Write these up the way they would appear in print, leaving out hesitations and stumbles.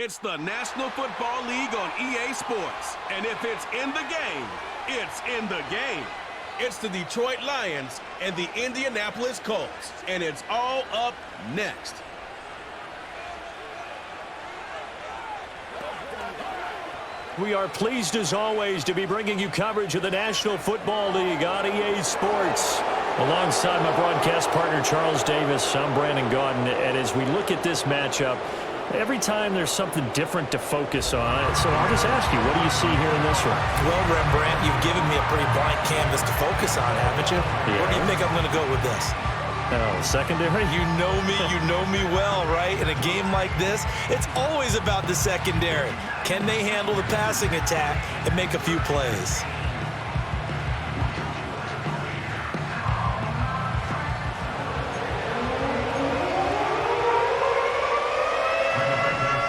It's the National Football League on EA Sports. And if it's in the game, it's in the game. It's the Detroit Lions and the Indianapolis Colts. And it's all up next. We are pleased, as always, to be bringing you coverage of the National Football League on EA Sports. Alongside my broadcast partner, Charles Davis, I'm Brandon Gaudin. And as we look at this matchup, every time there's something different to focus on. So I'll just ask you, what do you see here in this one? Well, Rembrandt, you've given me a pretty blank canvas to focus on, haven't you? Yeah. Where do you think I'm going to go with this? Oh, secondary? You know me well, right? In a game like this, it's always about the secondary. Can they handle the passing attack and make a few plays?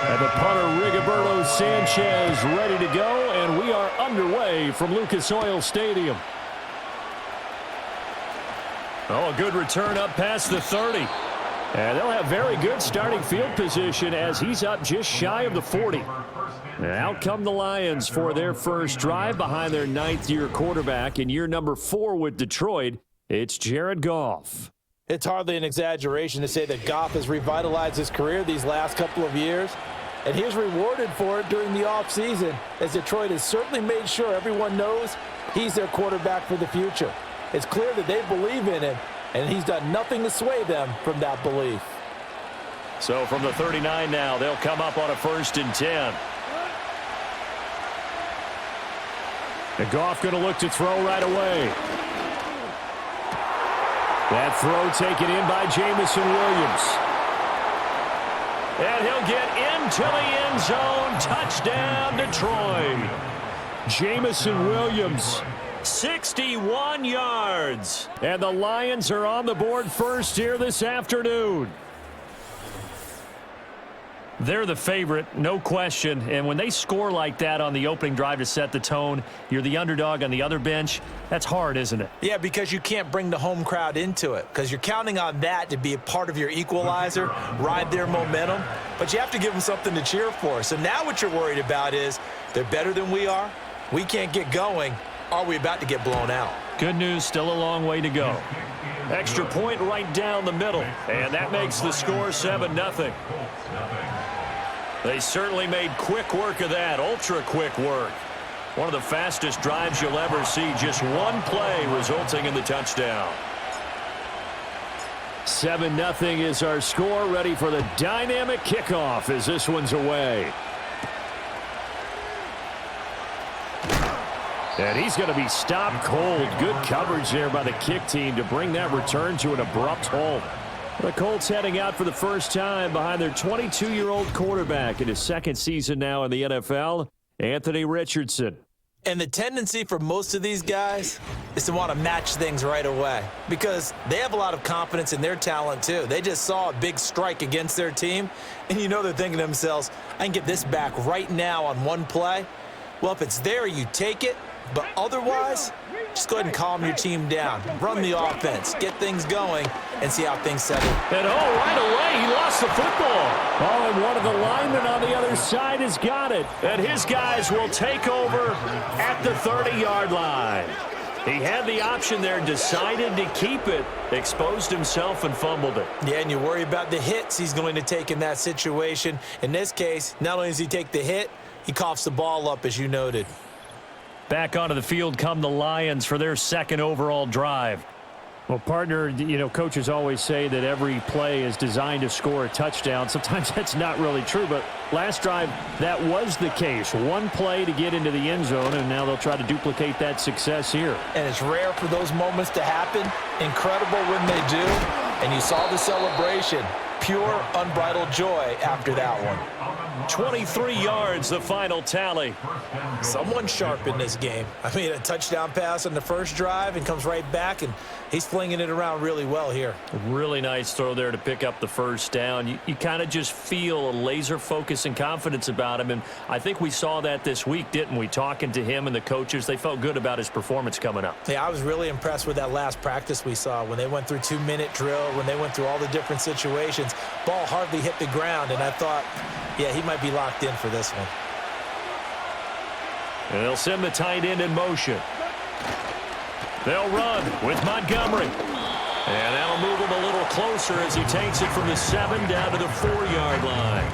And the punter, Rigoberto Sanchez, ready to go, and we are underway from Lucas Oil Stadium. Oh, a good return up past the 30. And they'll have very good starting field position as he's up just shy of the 40. And out come the Lions for their first drive behind their ninth-year quarterback in year number 4 with Detroit. It's Jared Goff. It's hardly an exaggeration to say that Goff has revitalized his career these last couple of years. And he's rewarded for it during the offseason, as Detroit has certainly made sure everyone knows he's their quarterback for the future. It's clear that they believe in him, and he's done nothing to sway them from that belief. So from the 39 now, they'll come up on a 1st and 10. And Goff going to look to throw right away. That throw taken in by Jamison Williams. And he'll get into the end zone. Touchdown, Detroit. Jamison Williams, 61 yards. And the Lions are on the board first here this afternoon. They're the favorite, no question. And when they score like that on the opening drive to set the tone, you're the underdog on the other bench. That's hard, isn't it? Yeah, because you can't bring the home crowd into it, because you're counting on that to be a part of your equalizer, ride their momentum. But you have to give them something to cheer for. So now what you're worried about is they're better than we are. We can't get going. Are we about to get blown out? Good news, still a long way to go. Extra point right down the middle, and that makes the score 7-0. They certainly made quick work of that, ultra-quick work. One of the fastest drives you'll ever see, just one play resulting in the touchdown. 7-0 is our score, ready for the dynamic kickoff as this one's away. And he's going to be stopped cold. Good coverage there by the kick team to bring that return to an abrupt halt. The Colts heading out for the first time behind their 22-year-old quarterback in his second season now in the NFL, Anthony Richardson. And the tendency for most of these guys is to want to match things right away, because they have a lot of confidence in their talent too. They just saw a big strike against their team, and you know they're thinking to themselves, I can get this back right now on one play. Well, if it's there, you take it. But otherwise, just go ahead and calm your team down. Run the offense, get things going, and see how things settle. And right away, he lost the football. Oh, and one of the linemen on the other side has got it. And his guys will take over at the 30-yard line. He had the option there, decided to keep it, exposed himself and fumbled it. Yeah, and you worry about the hits he's going to take in that situation. In this case, not only does he take the hit, he coughs the ball up, as you noted. Back onto the field come the Lions for their second overall drive. Well, partner, you know, coaches always say that every play is designed to score a touchdown. Sometimes that's not really true, but last drive, that was the case. One play to get into the end zone, and now they'll try to duplicate that success here. And it's rare for those moments to happen. Incredible when they do. And you saw the celebration. Pure, unbridled joy after that one. 23 yards, the final tally. Someone sharp in this game. I mean, a touchdown pass on the first drive and comes right back and He's flinging it around really well here. Really nice throw there to pick up the first down. You kind of just feel a laser focus and confidence about him, and I think we saw that this week, didn't we? Talking to him and the coaches, they felt good about his performance coming up. Yeah, I was really impressed with that last practice we saw when they went through 2-minute drill, when they went through all the different situations. Ball hardly hit the ground, and I thought, yeah, he might be locked in for this one. And they'll send the tight end in motion. They'll run with Montgomery. And that'll move him a little closer as he takes it from the 7 down to the 4-yard line.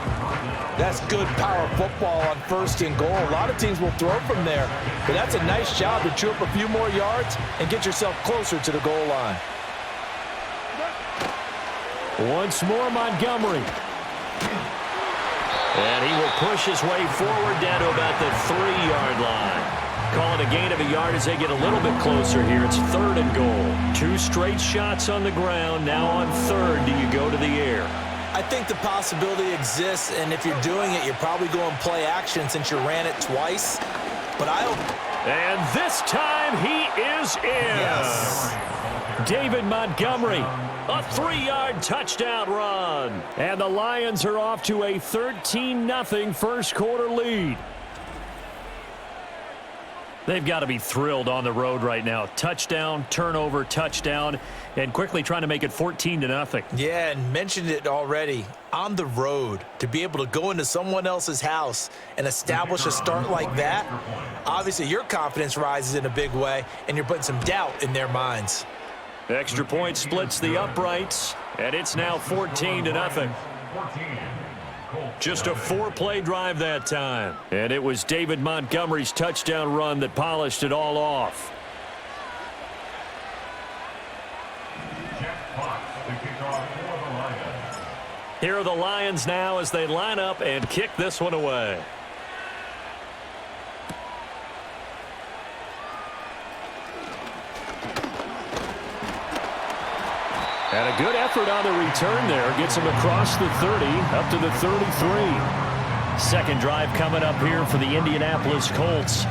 That's good power football on 1st and goal. A lot of teams will throw from there, but that's a nice job to chew up a few more yards and get yourself closer to the goal line. Once more, Montgomery. And he will push his way forward down to about the 3-yard line. Call it a gain of a yard as they get a little bit closer here. It's 3rd and goal. 2 straight shots on the ground. Now on 3rd, do you go to the air? I think the possibility exists, and if you're doing it, you're probably going play action since you ran it twice. But And this time he is in. Yes. David Montgomery, a 3-yard touchdown run. And the Lions are off to a 13-0 first quarter lead. They've got to be thrilled on the road right now. Touchdown, turnover, touchdown, and quickly trying to make it 14-0. Yeah, and mentioned it already. On the road, to be able to go into someone else's house and establish a start like that, obviously your confidence rises in a big way, and you're putting some doubt in their minds. Extra point splits the uprights, and it's now 14-0. Just a 4-play drive that time. And it was David Montgomery's touchdown run that polished it all off. Here are the Lions now as they line up and kick this one away. And a good effort on the return there. Gets him across the 30, up to the 33. Second drive coming up here for the Indianapolis Colts.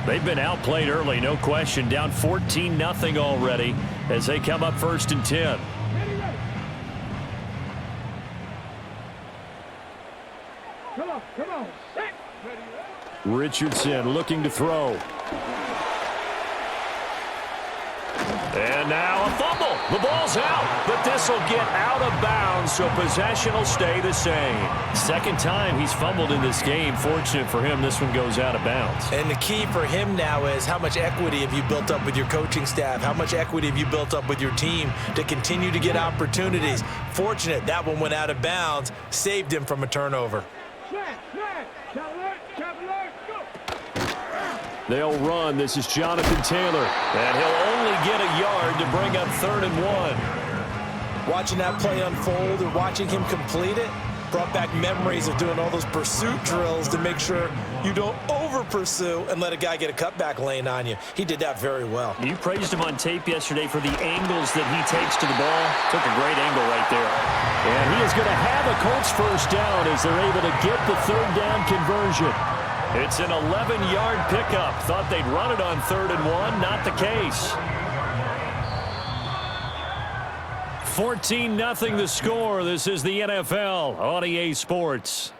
They've been outplayed early, no question. Down 14-0 already as they come up 1st and 10. Come on. Richardson looking to throw. And now a fumble. The ball's out, but this will get out of bounds, so possession will stay the same. Second time he's fumbled in this game. Fortunate for him, this one goes out of bounds. And the key for him now is how much equity have you built up with your coaching staff? How much equity have you built up with your team to continue to get opportunities? Fortunate that one went out of bounds, saved him from a turnover. They'll run. This is Jonathan Taylor. And he'll only get a yard to bring up 3rd and 1. Watching that play unfold and watching him complete it brought back memories of doing all those pursuit drills to make sure you don't over-pursue and let a guy get a cutback lane on you. He did that very well. You praised him on tape yesterday for the angles that he takes to the ball. Took a great angle right there. And he is going to have a Colts first down as they're able to get the 3rd down conversion. It's an 11-yard pickup. Thought they'd run it on 3rd and 1. Not the case. 14-0 the score. This is the NFL on EA Sports.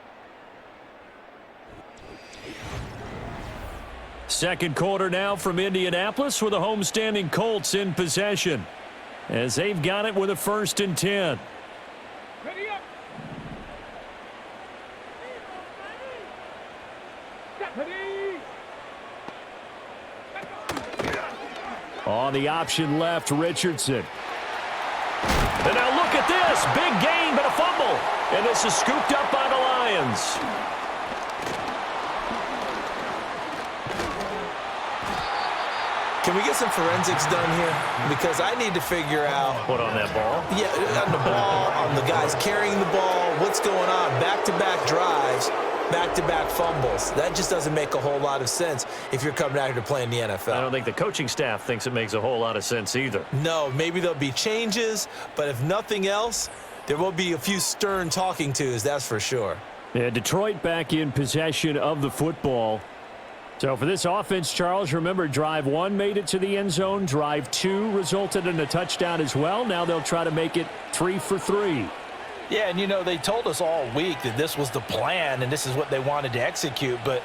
Second quarter now from Indianapolis with the homestanding Colts in possession as they've got it with a 1st and 10. On the option left, Richardson. And now look at this. Big gain, but a fumble. And this is scooped up by the Lions. Can we get some forensics done here? Because I need to figure out... What, on that ball? Yeah, on the ball, on the guys carrying the ball, what's going on? Back-to-back drives, back-to-back fumbles. That just doesn't make a whole lot of sense if you're coming out here to play in the NFL. I don't think the coaching staff thinks it makes a whole lot of sense either. No, maybe there'll be changes, but if nothing else, there will be a few stern talking tos, that's for sure. Yeah, Detroit back in possession of the football. So for this offense, Charles, remember drive 1 made it to the end zone. Drive 2 resulted in a touchdown as well. Now they'll try to make it 3 for 3. Yeah, and they told us all week that this was the plan and this is what they wanted to execute, but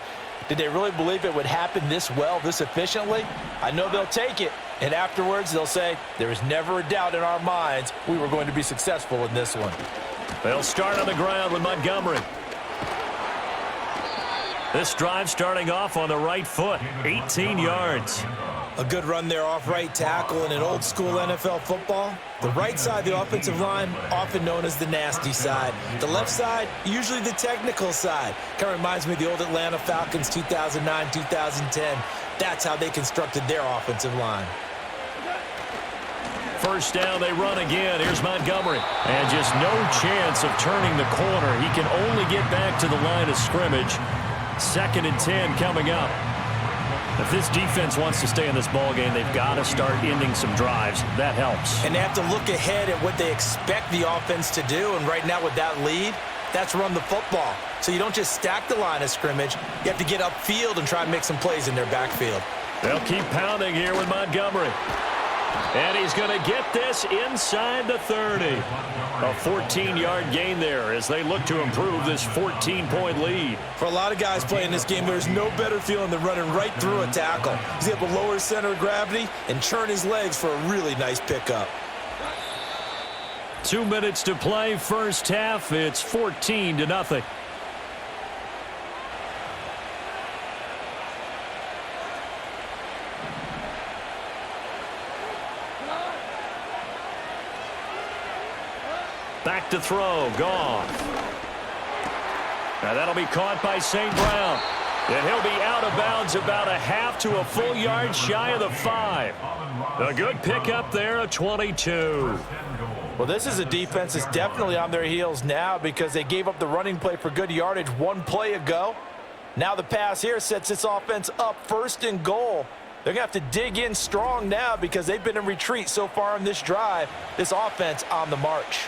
did they really believe it would happen this well, this efficiently? I know they'll take it, and afterwards they'll say, there was never a doubt in our minds we were going to be successful in this one. They'll start on the ground with Montgomery. This drive starting off on the right foot, 18 yards. A good run there off right tackle in an old school NFL football. The right side of the offensive line, often known as the nasty side. The left side, usually the technical side. Kind of reminds me of the old Atlanta Falcons 2009, 2010. That's how they constructed their offensive line. First down, they run again. Here's Montgomery. And just no chance of turning the corner. He can only get back to the line of scrimmage. 2nd and 10 coming up. If this defense wants to stay in this ballgame, they've got to start ending some drives. That helps. And they have to look ahead at what they expect the offense to do. And right now with that lead, that's run the football. So you don't just stack the line of scrimmage. You have to get upfield and try and make some plays in their backfield. They'll keep pounding here with Montgomery. And he's going to get this inside the 30. A 14-yard gain there as they look to improve this 14-point lead. For a lot of guys playing this game, there's no better feeling than running right through a tackle. He's able to lower his center of gravity and churn his legs for a really nice pickup. 2 minutes to play, first half. It's 14-0. Back to throw, gone. Now that'll be caught by St. Brown. And he'll be out of bounds about a half to a full yard shy of the 5. A good pickup there, a 22. Well, this is a defense that's definitely on their heels now because they gave up the running play for good yardage 1 play ago. Now the pass here sets this offense up 1st and goal. They're going to have to dig in strong now because they've been in retreat so far in this drive. This offense on the march.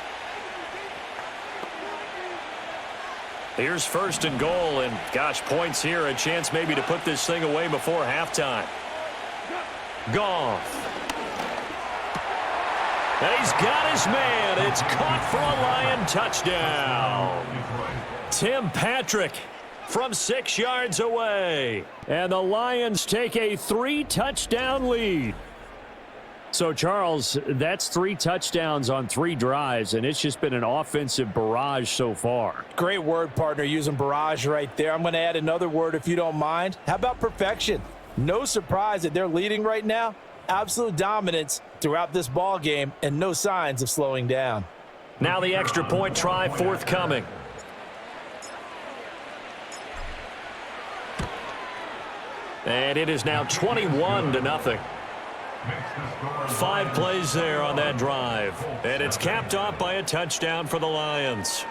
Here's 1st and goal, and gosh, points here, a chance maybe to put this thing away before halftime. Goff. And he's got his man. It's caught for a Lion touchdown. Tim Patrick from 6 yards away. And the Lions take a 3-touchdown lead. So, Charles, that's 3 touchdowns on 3 drives, and it's just been an offensive barrage so far. Great word, partner, using barrage right there. I'm going to add another word if you don't mind. How about perfection? No surprise that they're leading right now. Absolute dominance throughout this ball game and no signs of slowing down. Now the extra point try forthcoming. And it is now 21-0. 5 plays there on that drive. And it's capped off by a touchdown for the Lions.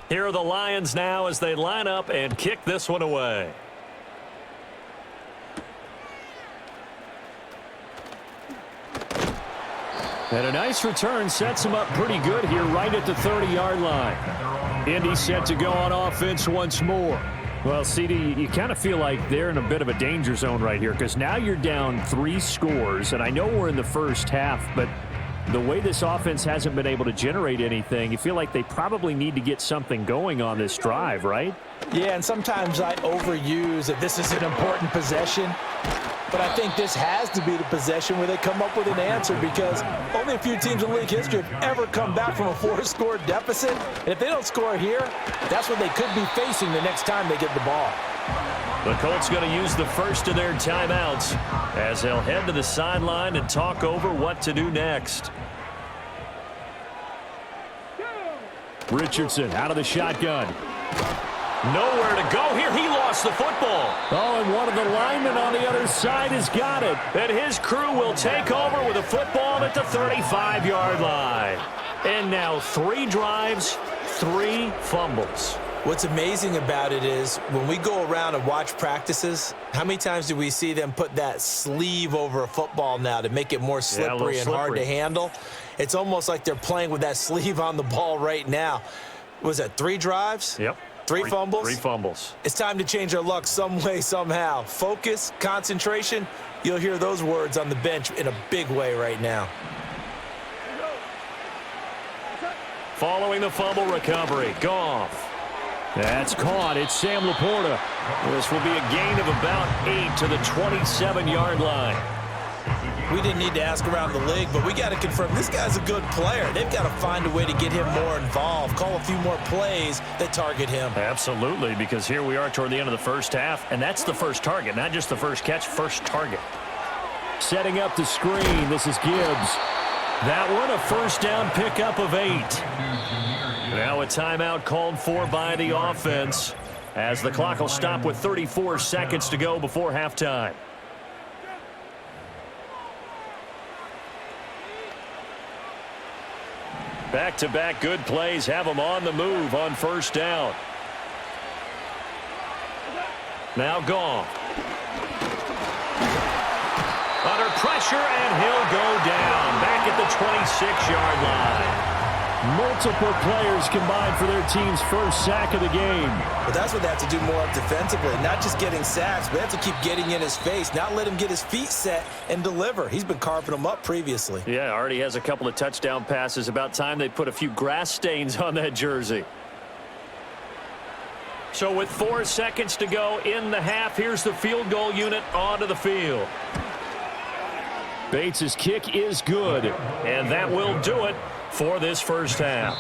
Here are the Lions now as they line up and kick this one away. And a nice return sets him up pretty good here right at the 30-yard line. Indy set to go on offense once more. Well, CD, you kind of feel like they're in a bit of a danger zone right here because now you're down 3 scores, and I know we're in the first half, but the way this offense hasn't been able to generate anything, you feel like they probably need to get something going on this drive, right? Yeah, and sometimes I overuse that this is an important possession. But I think this has to be the possession where they come up with an answer because only a few teams in league history have ever come back from a 4-score deficit. And if they don't score here, that's what they could be facing the next time they get the ball. The Colts going to use the first of their timeouts as they'll head to the sideline and talk over what to do next. Richardson out of the shotgun. Nowhere to go here. He lost the football. Oh, and one of the linemen on the other side has got it. And his crew will take over with a football at the 35-yard line. And now 3 drives, 3 fumbles. What's amazing about it is when we go around and watch practices, how many times do we see them put that sleeve over a football now to make it more slippery and hard to handle? It's almost like they're playing with that sleeve on the ball right now. Was that 3 drives? Yep. 3 fumbles? 3 fumbles. It's time to change our luck some way, somehow. Focus, concentration, you'll hear those words on the bench in a big way right now. Following the fumble recovery, Goff. That's caught. It's Sam Laporta. This will be a gain of about 8 to the 27-yard line. We didn't need to ask around the league, but we got to confirm this guy's a good player. They've got to find a way to get him more involved, call a few more plays that target him. Absolutely, because here we are toward the end of the first half, and that's the first target, not just the first catch, first target. Setting up the screen, this is Gibbs. That one, a first down pickup of 8. Now a timeout called for by the offense as the clock will stop with 34 seconds to go before halftime. Back-to-back good plays have them on the move on first down. Now Goff. Under pressure, and he'll go down back at the 26-yard line. Multiple players combined for their team's first sack of the game. But that's what they have to do more of defensively, not just getting sacks, but they have to keep getting in his face, not let him get his feet set and deliver. He's been carving them up previously. Yeah, already has a couple of touchdown passes. About time they put a few grass stains on that jersey. So with 4 seconds to go in the half, here's the field goal unit onto the field. Bates' kick is good, and that will do it for this first half.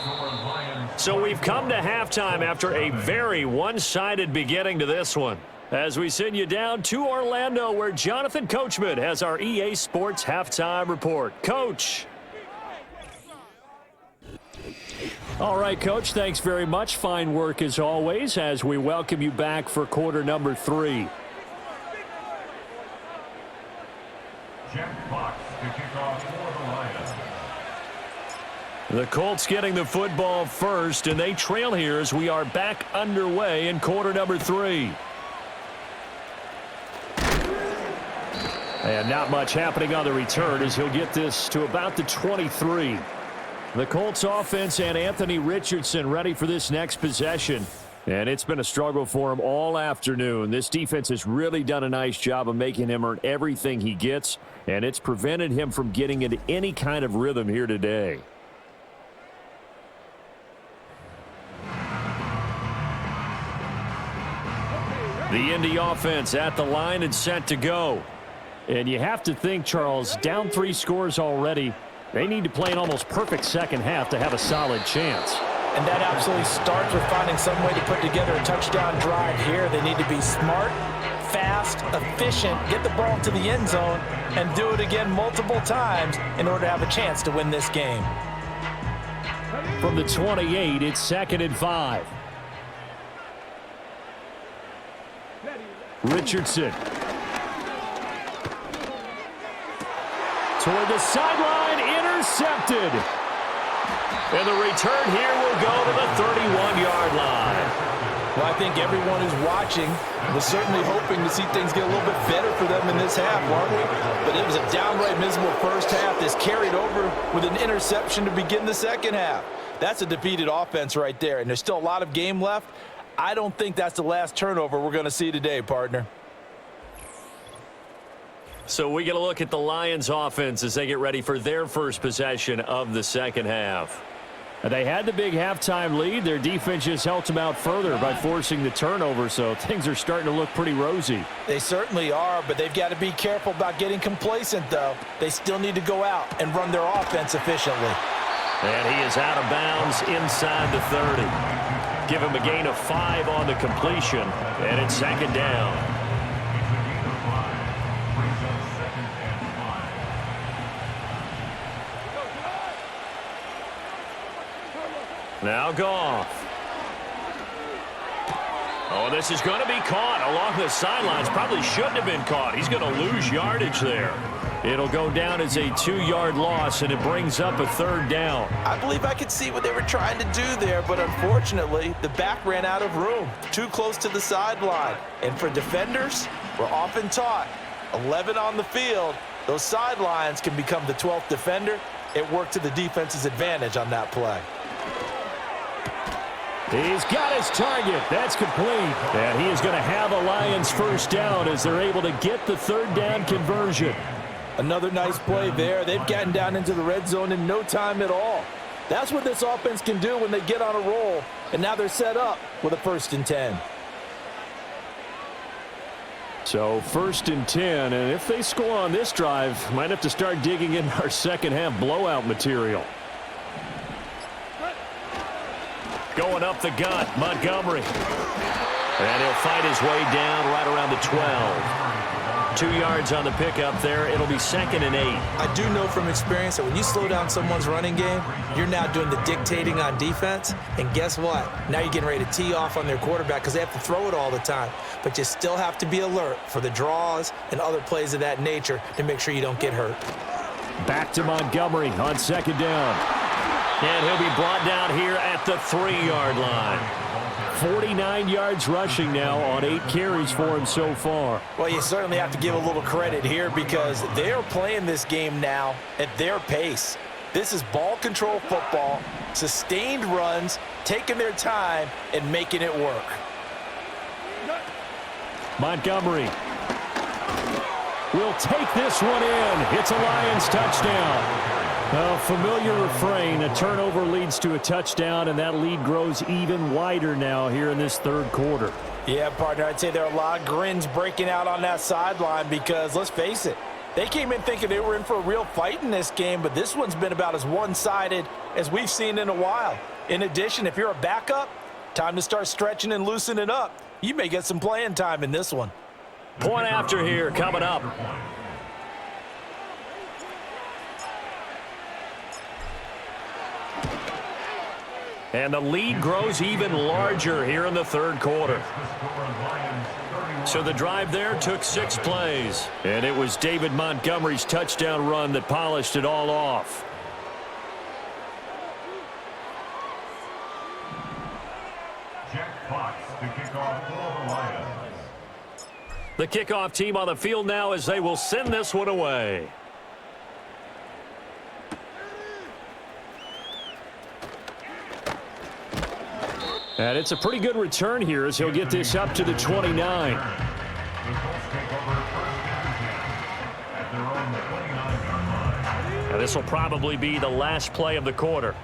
So we've come to halftime after a very one-sided beginning to this one. As we send you down to Orlando, where Jonathan Coachman has our EA Sports halftime report. Coach. All right, Coach, thanks very much. Fine work as always as we welcome you back for quarter number 3. Jeff Fox to kick off for the Lions. The Colts getting the football first, and they trail here as we are back underway in quarter number 3. And not much happening on the return as he'll get this to about the 23. The Colts offense and Anthony Richardson ready for this next possession. And it's been a struggle for him all afternoon. This defense has really done a nice job of making him earn everything he gets, and it's prevented him from getting into any kind of rhythm here today. The Indy offense at the line and set to go. And you have to think, Charles, down 3 scores already. They need to play an almost perfect second half to have a solid chance. And that absolutely starts with finding some way to put together a touchdown drive here. They need to be smart, fast, efficient, get the ball to the end zone, and do it again multiple times in order to have a chance to win this game. From the 28, it's 2nd and 5. Richardson. Toward the sideline, intercepted. And the return here will go to the 31-yard line. Well, I think everyone who's watching was certainly hoping to see things get a little bit better for them in this half, weren't we? But it was a downright miserable first half. This carried over with an interception to begin the second half. That's a defeated offense right there, and there's still a lot of game left. I don't think that's the last turnover we're going to see today, partner. So we get a look at the Lions offense as they get ready for their first possession of the second half. They had the big halftime lead. Their defense just helped them out further by forcing the turnover, so things are starting to look pretty rosy. They certainly are, but they've got to be careful about getting complacent, though. They still need to go out and run their offense efficiently. And he is out of bounds inside the 30. Give him a gain of 5 on the completion, and it's 2nd down. Now Goff. Oh, this is going to be caught along the sidelines. Probably shouldn't have been caught. He's going to lose yardage there. It'll go down as a 2-yard loss, and it brings up a 3rd down. I believe I could see what they were trying to do there, but unfortunately, the back ran out of room, too close to the sideline. And for defenders, we're often taught, 11 on the field, those sidelines can become the 12th defender. It worked to the defense's advantage on that play. He's got his target. That's complete. And he is going to have a Lions 1st down as they're able to get the 3rd down conversion. Another nice play there. They've gotten down into the red zone in no time at all. That's what this offense can do when they get on a roll. And now they're set up with a 1st and 10. So 1st and 10, and if they score on this drive, might have to start digging in our second half blowout material. Going up the gut, Montgomery. And he'll fight his way down right around the 12. 2 yards on the pickup there. It'll be 2nd and 8. I do know from experience that when you slow down someone's running game, you're now doing the dictating on defense. And guess what? Now you're getting ready to tee off on their quarterback because they have to throw it all the time. But you still have to be alert for the draws and other plays of that nature to make sure you don't get hurt. Back to Montgomery on 2nd down. And he'll be brought down here at the 3-yard line. 49 yards rushing now on 8 carries for him so far. Well, you certainly have to give a little credit here because they're playing this game now at their pace. This is ball control football, sustained runs, taking their time and making it work. Montgomery will take this one in. It's a Lions touchdown. A familiar refrain, a turnover leads to a touchdown, and that lead grows even wider now here in this 3rd quarter. Yeah, partner, I'd say there are a lot of grins breaking out on that sideline because, let's face it, they came in thinking they were in for a real fight in this game, but this one's been about as one-sided as we've seen in a while. In addition, if you're a backup, time to start stretching and loosening up. You may get some playing time in this one. Point after here coming up. And the lead grows even larger here in the 3rd quarter. So the drive there took 6 plays. And it was David Montgomery's touchdown run that polished it all off. Jack Fox to kick off for the Lions. The kickoff team on the field now as they will send this one away. And it's a pretty good return here as he'll get this up to the 29. The Colts take over 1st and 10 at their own 29-yard line. Now this will probably be the last play of the quarter.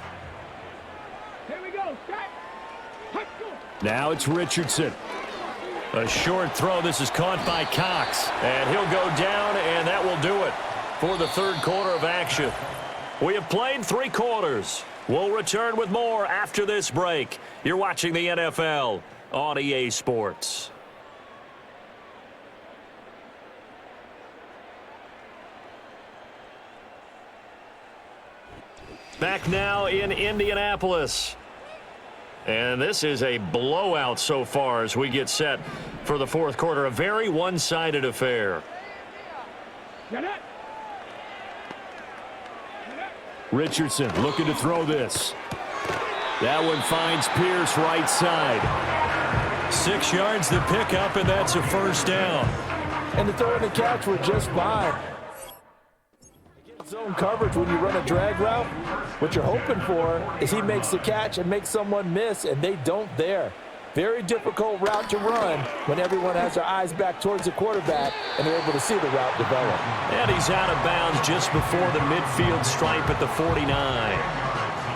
Here we go. Start. Now it's Richardson. A short throw. This is caught by Cox. And he'll go down, and that will do it for the 3rd quarter of action. We have played 3 quarters. We'll return with more after this break. You're watching the NFL on EA Sports. Back now in Indianapolis. And this is a blowout so far as we get set for the 4th quarter. A very one-sided affair. Get it. Richardson looking to throw this. That one finds Pierce right side. 6 yards to pick up, and that's a 1st down. And the throw and the catch were just fine. Zone coverage when you run a drag route, what you're hoping for is he makes the catch and makes someone miss, and they don't there. Very difficult route to run when everyone has their eyes back towards the quarterback and they're able to see the route develop. And he's out of bounds just before the midfield stripe at the 49.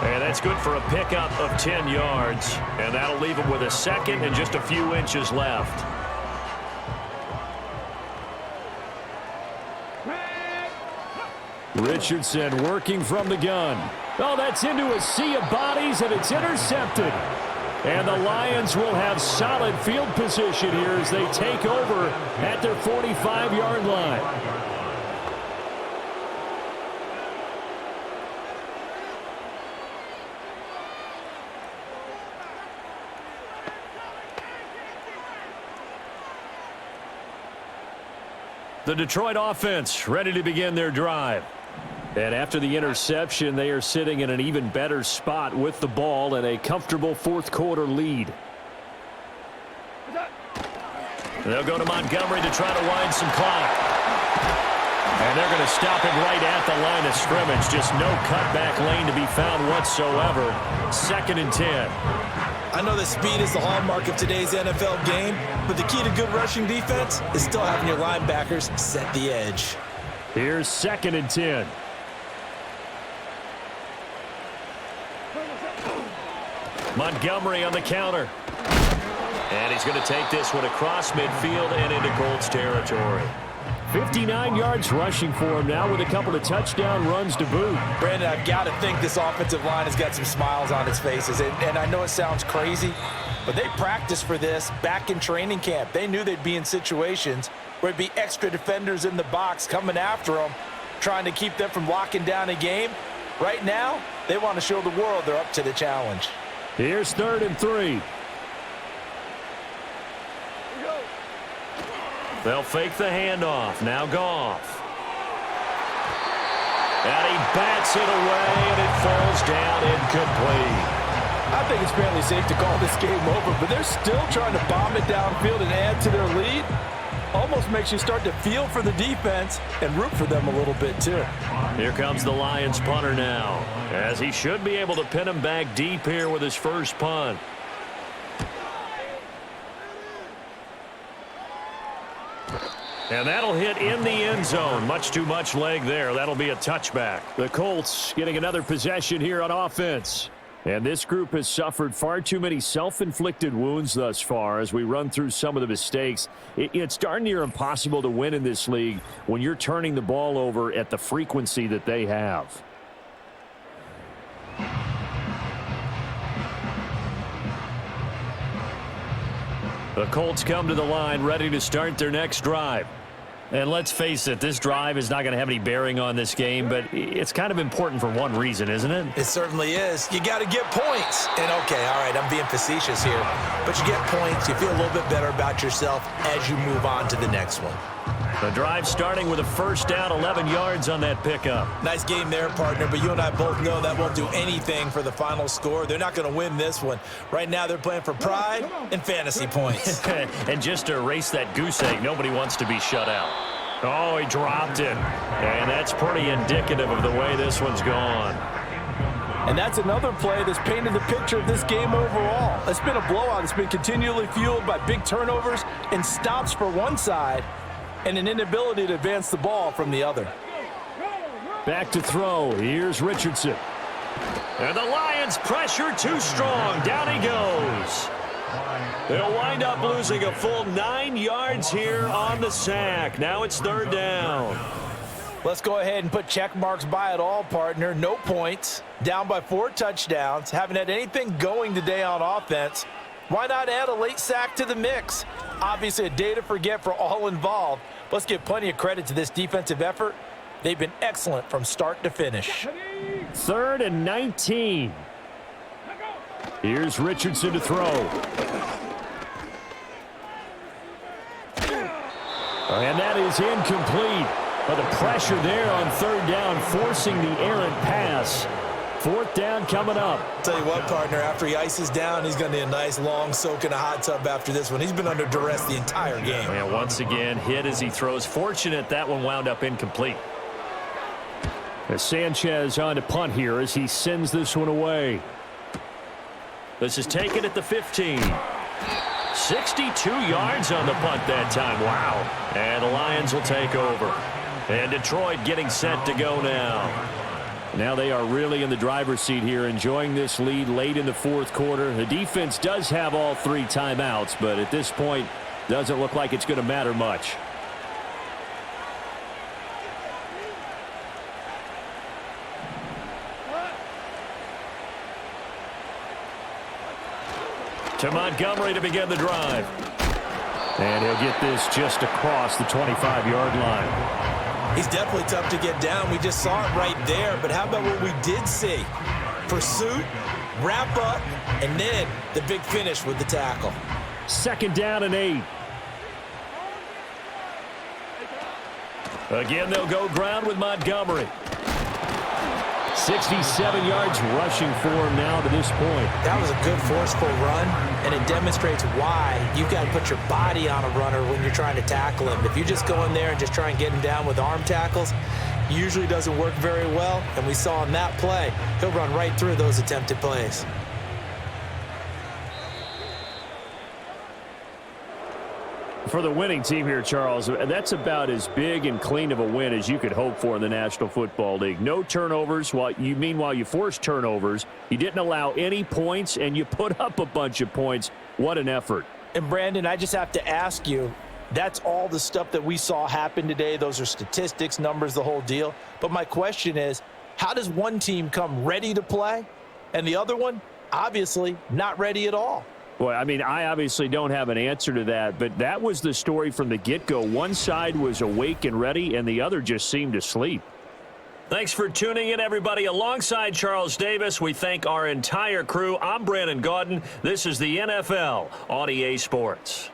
And that's good for a pickup of 10 yards. And that'll leave him with a 2nd and just a few inches left. Richardson working from the gun. Oh, that's into a sea of bodies, and it's intercepted. And the Lions will have solid field position here as they take over at their 45-yard line. The Detroit offense ready to begin their drive. And after the interception, they are sitting in an even better spot with the ball and a comfortable fourth quarter lead. They'll go to Montgomery to try to wind some clock. And they're going to stop him right at the line of scrimmage. Just no cutback lane to be found whatsoever. 2nd and 10. I know that speed is the hallmark of today's NFL game, but the key to good rushing defense is still having your linebackers set the edge. Here's 2nd and 10. Montgomery on the counter. And he's going to take this one across midfield and into Colts territory. 59 yards rushing for him now with a couple of touchdown runs to boot. Brandon, I've got to think this offensive line has got some smiles on its faces. And I know it sounds crazy, but they practiced for this back in training camp. They knew they'd be in situations where it'd be extra defenders in the box coming after them, trying to keep them from locking down a game. Right now, they want to show the world they're up to the challenge. Here's 3rd and 3. They'll fake the handoff. Now Goff. And he bats it away, and it falls down incomplete. I think it's fairly safe to call this game over, but they're still trying to bomb it downfield and add to their lead. Almost makes you start to feel for the defense and root for them a little bit, too. Here comes the Lions punter now, as he should be able to pin him back deep here with his first punt. And that'll hit in the end zone. Much too much leg there. That'll be a touchback. The Colts getting another possession here on offense. And this group has suffered far too many self-inflicted wounds thus far as we run through some of the mistakes. It's darn near impossible to win in this league when you're turning the ball over at the frequency that they have. The Colts come to the line ready to start their next drive. And let's face it, this drive is not going to have any bearing on this game, but it's kind of important for one reason, isn't it? It certainly is. You got to get points. And, okay, all right, I'm being facetious here. But you get points, you feel a little bit better about yourself as you move on to the next one. The drive starting with a first down, 11 yards on that pickup. Nice game there, partner, but you and I both know that won't do anything for the final score. They're not going to win this one. Right now they're playing for pride and fantasy points. And just to erase that goose egg, nobody wants to be shut out. Oh, he dropped it. And that's pretty indicative of the way this one's gone. And that's another play that's painted the picture of this game overall. It's been a blowout. It's been continually fueled by big turnovers and stops for one side and an inability to advance the ball from the other. Back to throw. Here's Richardson. And the Lions pressure too strong. Down he goes. They'll wind up losing a full 9 yards here on the sack. Now it's 3rd down. Let's go ahead and put check marks by it all, partner. No points. Down by 4 touchdowns. Haven't had anything going today on offense. Why not add a late sack to the mix? Obviously a day to forget for all involved. Let's give plenty of credit to this defensive effort. They've been excellent from start to finish. 3rd and 19. Here's Richardson to throw. And that is incomplete. But the pressure there on 3rd down, forcing the errant pass. 4th down coming up. Tell you what, partner, after he ices down, he's going to need a nice long soak in a hot tub after this one. He's been under duress the entire game. And once again, hit as he throws. Fortunate that one wound up incomplete. As Sanchez on to punt here as he sends this one away. This is taken at the 15. 62 yards on the punt that time. Wow. And the Lions will take over. And Detroit getting set to go now. Now they are really in the driver's seat here, enjoying this lead late in the 4th quarter. The defense does have all 3 timeouts, but at this point, doesn't look like it's going to matter much. To Montgomery to begin the drive. And he'll get this just across the 25-yard line. He's definitely tough to get down. We just saw it right there. But how about what we did see? Pursuit, wrap up, and then the big finish with the tackle. 2nd down and 8. Again, they'll go ground with Montgomery. 67 yards rushing for him now to this point. That was a good forceful run, and it demonstrates why you've got to put your body on a runner when you're trying to tackle him. If you just go in there and just try and get him down with arm tackles, usually doesn't work very well, and we saw in that play, he'll run right through those attempted plays. For the winning team here, Charles, that's about as big and clean of a win as you could hope for in the National Football League. No turnovers. Meanwhile, you forced turnovers. You didn't allow any points, and you put up a bunch of points. What an effort. And, Brandon, I just have to ask you, that's all the stuff that we saw happen today. Those are statistics, numbers, the whole deal. But my question is, how does one team come ready to play, and the other one, obviously, not ready at all? Well, I mean, I obviously don't have an answer to that, but that was the story from the get-go. One side was awake and ready, and the other just seemed to sleep. Thanks for tuning in, everybody. Alongside Charles Davis, we thank our entire crew. I'm Brandon Gaudin. This is the NFL on EA Sports.